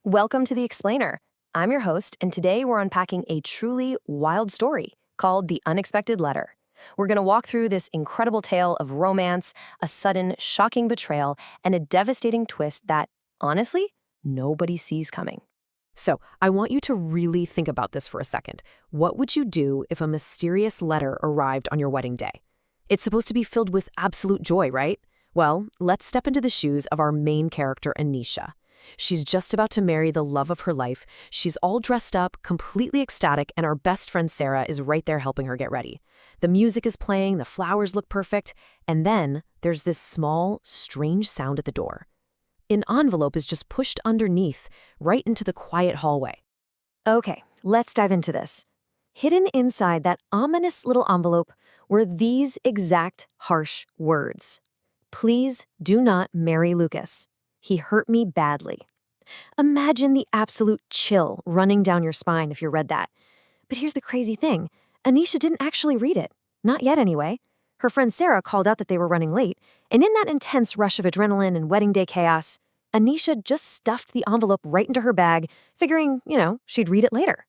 Welcome to The Explainer. I'm your host, and today we're unpacking a truly wild story called The Unexpected Letter. We're going to walk through this incredible tale of romance, a sudden, shocking betrayal, and a devastating twist that, honestly, nobody sees coming. So, I want you to really think about this for a second. What would you do if a mysterious letter arrived on your wedding day? It's supposed to be filled with absolute joy, right? Well, let's step into the shoes of our main character, Anisha. She's just about to marry the love of her life. She's all dressed up, completely ecstatic, and our best friend Sarah is right there helping her get ready. The music is playing, the flowers look perfect, and then there's this small, strange sound at the door. An envelope is just pushed underneath, right into the quiet hallway. Okay, let's dive into this. Hidden inside that ominous little envelope were these exact harsh words. Please do not marry Lucas. He hurt me badly. Imagine the absolute chill running down your spine if you read that. But here's the crazy thing. Anisha didn't actually read it. Not yet, anyway. Her friend Sarah called out that they were running late, and in that intense rush of adrenaline and wedding day chaos, Anisha just stuffed the envelope right into her bag, figuring, she'd read it later.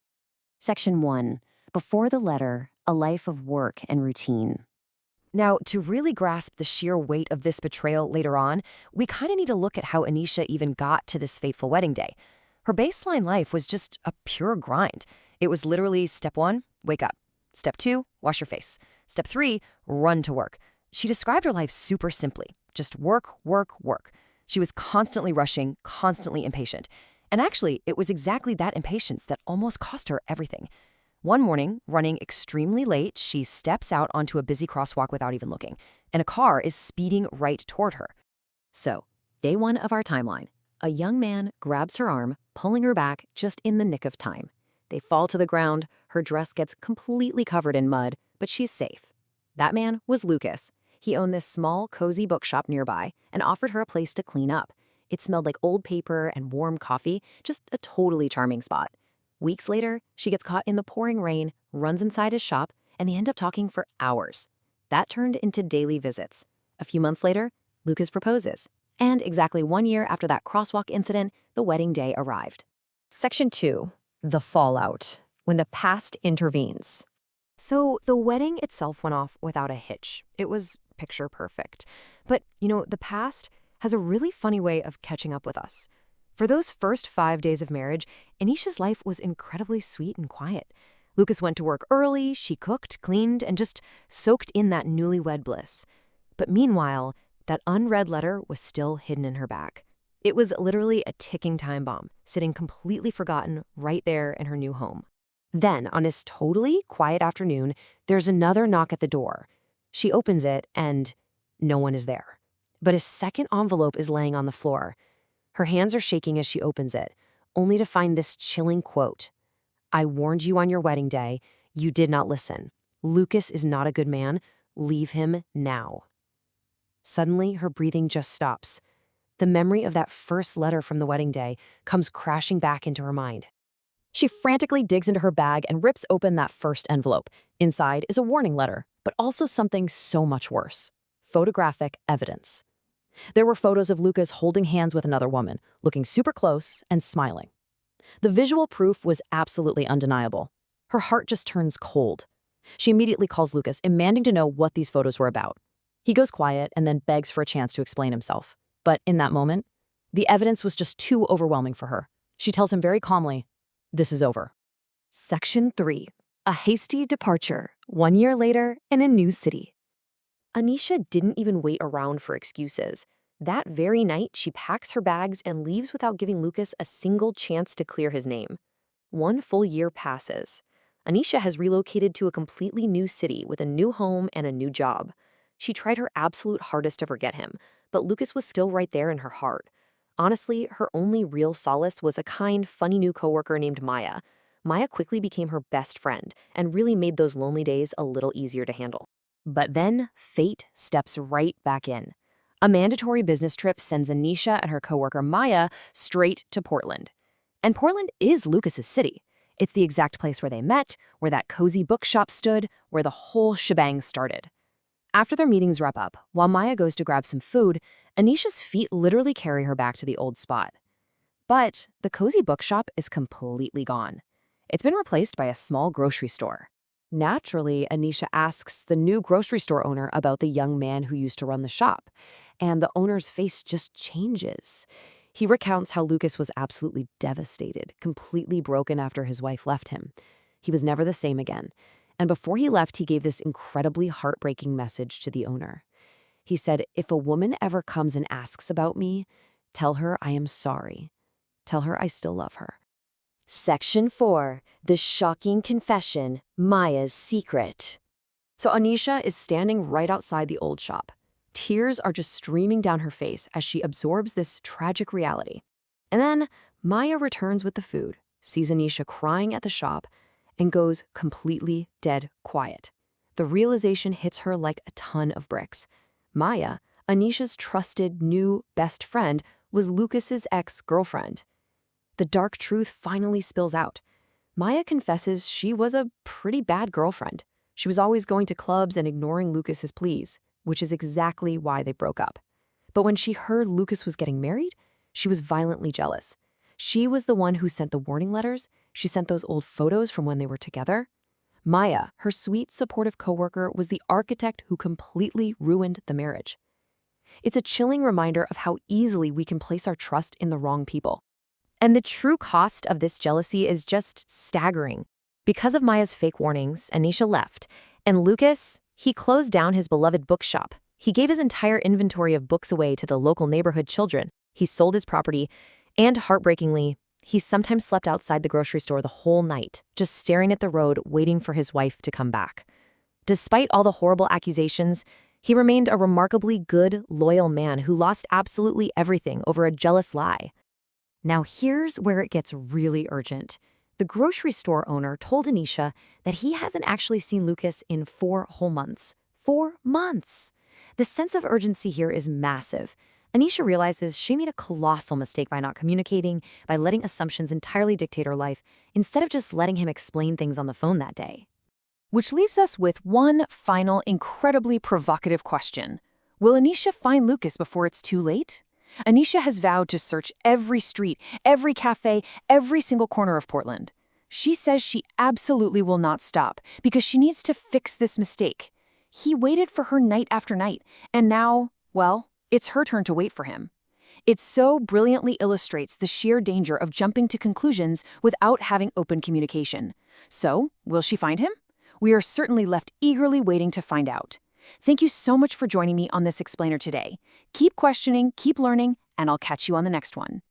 Section 1. Before the letter, a life of work and routine. Now, to really grasp the sheer weight of this betrayal later on, we kind of need to look at how Anisha even got to this fateful wedding day. Her baseline life was just a pure grind. It was literally step 1, wake up. Step 2, wash your face. Step 3, run to work. She described her life super simply. Just work, work, work. She was constantly rushing, constantly impatient. And actually, it was exactly that impatience that almost cost her everything. One morning, running extremely late, she steps out onto a busy crosswalk without even looking, and a car is speeding right toward her. So, day 1 of our timeline. A young man grabs her arm, pulling her back just in the nick of time. They fall to the ground, her dress gets completely covered in mud, but she's safe. That man was Lucas. He owned this small, cozy bookshop nearby and offered her a place to clean up. It smelled like old paper and warm coffee, just a totally charming spot. Weeks later, she gets caught in the pouring rain, runs inside his shop, and they end up talking for hours. That turned into daily visits. A few months later, Lucas proposes. And exactly 1 year after that crosswalk incident, the wedding day arrived. Section 2. The fallout. When the past intervenes. So the wedding itself went off without a hitch. It was picture perfect. But, the past has a really funny way of catching up with us. For those first 5 days of marriage, Anisha's life was incredibly sweet and quiet. Lucas went to work early, she cooked, cleaned, and just soaked in that newlywed bliss. But meanwhile, that unread letter was still hidden in her bag. It was literally a ticking time bomb, sitting completely forgotten right there in her new home. Then, on this totally quiet afternoon, there's another knock at the door. She opens it, and no one is there. But a second envelope is laying on the floor. Her hands are shaking as she opens it, only to find this chilling quote. I warned you on your wedding day. You did not listen. Lucas is not a good man. Leave him now. Suddenly, her breathing just stops. The memory of that first letter from the wedding day comes crashing back into her mind. She frantically digs into her bag and rips open that first envelope. Inside is a warning letter, but also something so much worse. Photographic evidence. There were photos of Lucas holding hands with another woman, looking super close and smiling. The visual proof was absolutely undeniable. Her heart just turns cold. She immediately calls Lucas, demanding to know what these photos were about. He goes quiet and then begs for a chance to explain himself. But in that moment, the evidence was just too overwhelming for her. She tells him very calmly, this is over. Section 3. A hasty departure, 1 year later in a new city. Anisha didn't even wait around for excuses. That very night, she packs her bags and leaves without giving Lucas a single chance to clear his name. 1 full year passes. Anisha has relocated to a completely new city with a new home and a new job. She tried her absolute hardest to forget him, but Lucas was still right there in her heart. Honestly, her only real solace was a kind, funny new coworker named Maya. Maya quickly became her best friend and really made those lonely days a little easier to handle. But then, fate steps right back in. A mandatory business trip sends Anisha and her coworker Maya straight to Portland. And Portland is Lucas's city. It's the exact place where they met, where that cozy bookshop stood, where the whole shebang started. After their meetings wrap up, while Maya goes to grab some food, Anisha's feet literally carry her back to the old spot. But the cozy bookshop is completely gone. It's been replaced by a small grocery store. Naturally, Anisha asks the new grocery store owner about the young man who used to run the shop, and the owner's face just changes. He recounts how Lucas was absolutely devastated, completely broken after his wife left him. He was never the same again. And before he left, he gave this incredibly heartbreaking message to the owner. He said, "If a woman ever comes and asks about me, tell her I am sorry. Tell her I still love her." Section 4. The shocking confession, Maya's secret. So Anisha is standing right outside the old shop. Tears are just streaming down her face as she absorbs this tragic reality. And then Maya returns with the food, sees Anisha crying at the shop, and goes completely dead quiet. The realization hits her like a ton of bricks. Maya, Anisha's trusted new best friend, was Lucas's ex-girlfriend. The dark truth finally spills out. Maya confesses she was a pretty bad girlfriend. She was always going to clubs and ignoring Lucas's pleas, which is exactly why they broke up. But when she heard Lucas was getting married, she was violently jealous. She was the one who sent the warning letters. She sent those old photos from when they were together. Maya, her sweet, supportive coworker, was the architect who completely ruined the marriage. It's a chilling reminder of how easily we can place our trust in the wrong people. And the true cost of this jealousy is just staggering. Because of Maya's fake warnings, Anisha left, and Lucas, he closed down his beloved bookshop. He gave his entire inventory of books away to the local neighborhood children. He sold his property, and heartbreakingly, he sometimes slept outside the grocery store the whole night, just staring at the road, waiting for his wife to come back. Despite all the horrible accusations, he remained a remarkably good, loyal man who lost absolutely everything over a jealous lie. Now here's where it gets really urgent. The grocery store owner told Anisha that he hasn't actually seen Lucas in 4 whole months. 4 months! The sense of urgency here is massive. Anisha realizes she made a colossal mistake by not communicating, by letting assumptions entirely dictate her life, instead of just letting him explain things on the phone that day. Which leaves us with one final, incredibly provocative question. Will Anisha find Lucas before it's too late? Anisha has vowed to search every street, every cafe, every single corner of Portland. She says she absolutely will not stop because she needs to fix this mistake. He waited for her night after night, and now, well, it's her turn to wait for him. It so brilliantly illustrates the sheer danger of jumping to conclusions without having open communication. So, will she find him? We are certainly left eagerly waiting to find out. Thank you so much for joining me on this explainer today. Keep questioning, keep learning, and I'll catch you on the next one.